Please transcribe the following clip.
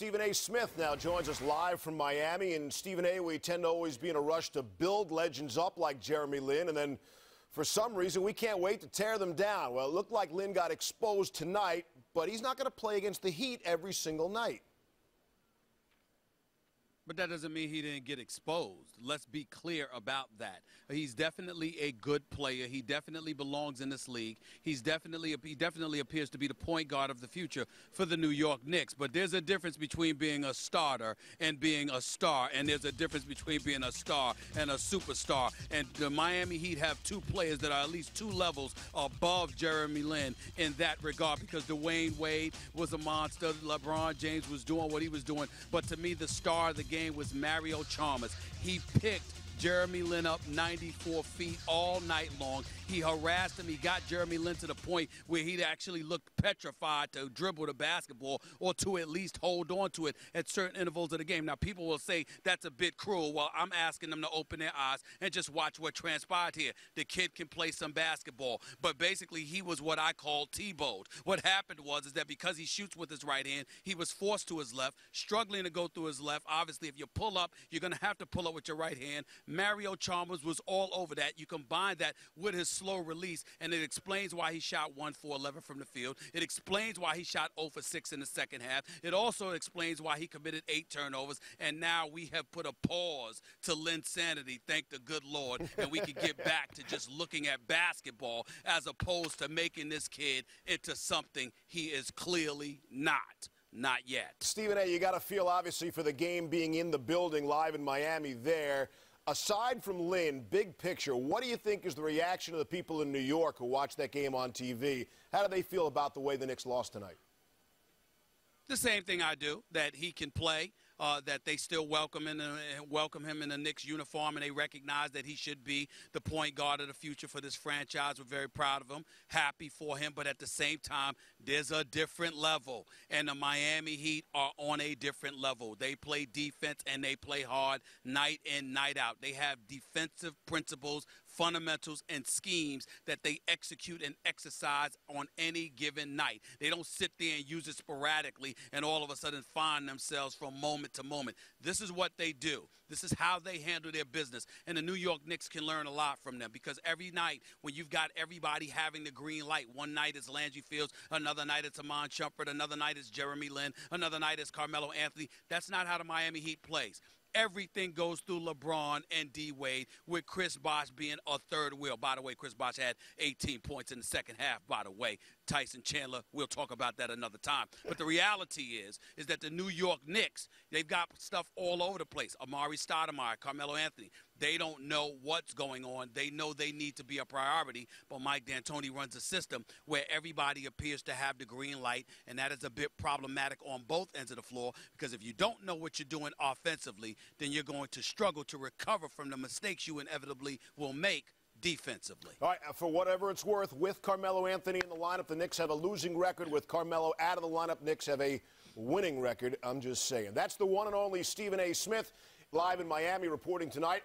Stephen A. Smith now joins us live from Miami. And Stephen A., we tend to always be in a rush to build legends up like Jeremy Lin, and then for some reason we can't wait to tear them down. Well, it looked like Lin got exposed tonight, but he's not going to play against the Heat every single night. But that doesn't mean he didn't get exposed. Let's be clear about that. He's definitely a good player. He definitely belongs in this league. He definitely appears to be the point guard of the future for the New York Knicks. But there's a difference between being a starter and being a star, and there's a difference between being a star and a superstar. And the Miami Heat have two players that are at least two levels above Jeremy Lin in that regard, because Dwayne Wade was a monster. LeBron James was doing what he was doing. But to me, the star of the game was Mario Chalmers. He picked Jeremy Lin up 94 feet all night long. He harassed him. He got Jeremy Lin to the point where he actually looked petrified to dribble the basketball or to at least hold on to it at certain intervals of the game. Now, people will say that's a bit cruel. Well, I'm asking them to open their eyes and just watch what transpired here. The kid can play some basketball, but basically he was what I call T-bowed. What happened is that because he shoots with his right hand, he was forced to his left, struggling to go through his left. Obviously, if you pull up, you're going to have to pull up with your right hand. Mario Chalmers was all over that. You combine that with his slow release, and it explains why he shot 1 for 11 from the field. It explains why he shot 0 for 6 in the second half. It also explains why he committed 8 turnovers, and now we have put a pause to Linsanity, thank the good Lord, and we can get back to just looking at basketball as opposed to making this kid into something he is clearly not. Not yet. Stephen A., you got to feel, obviously, for the game being in the building live in Miami there. Aside from Lin, big picture, what do you think is the reaction of the people in New York who watch that game on TV? How do they feel about the way the Knicks lost tonight? The same thing I do, that he can play, that they still welcome him in the Knicks uniform, and they recognize that he should be the point guard of the future for this franchise. We're very proud of him, happy for him, but at the same time, there's a different level, and the Miami Heat are on a different level. They play defense, and they play hard night in, night out. They have defensive principles, fundamentals, and schemes that they execute and exercise on any given night. They don't sit there and use it sporadically and all of a sudden find themselves from moment to moment. This is what they do. This is how they handle their business. And the New York Knicks can learn a lot from them, because every night when you've got everybody having the green light, one night it's Landry Fields, another night it's Amon Shumpert, another night it's Jeremy Lin, another night it's Carmelo Anthony. That's not how the Miami Heat plays. Everything goes through LeBron and D. Wade, with Chris Bosh being a third wheel. By the way, Chris Bosh had 18 points in the second half, by the way. Tyson Chandler, we'll talk about that another time. But the reality is that the New York Knicks, they've got stuff all over the place. Amari Stoudemire, Carmelo Anthony, they don't know what's going on. They know they need to be a priority, but Mike D'Antoni runs a system where everybody appears to have the green light, and that is a bit problematic on both ends of the floor, because if you don't know what you're doing offensively, then you're going to struggle to recover from the mistakes you inevitably will make defensively. All right, for whatever it's worth, with Carmelo Anthony in the lineup, the Knicks have a losing record. With Carmelo out of the lineup, Knicks have a winning record. I'm just saying. That's the one and only Stephen A. Smith, live in Miami, reporting tonight.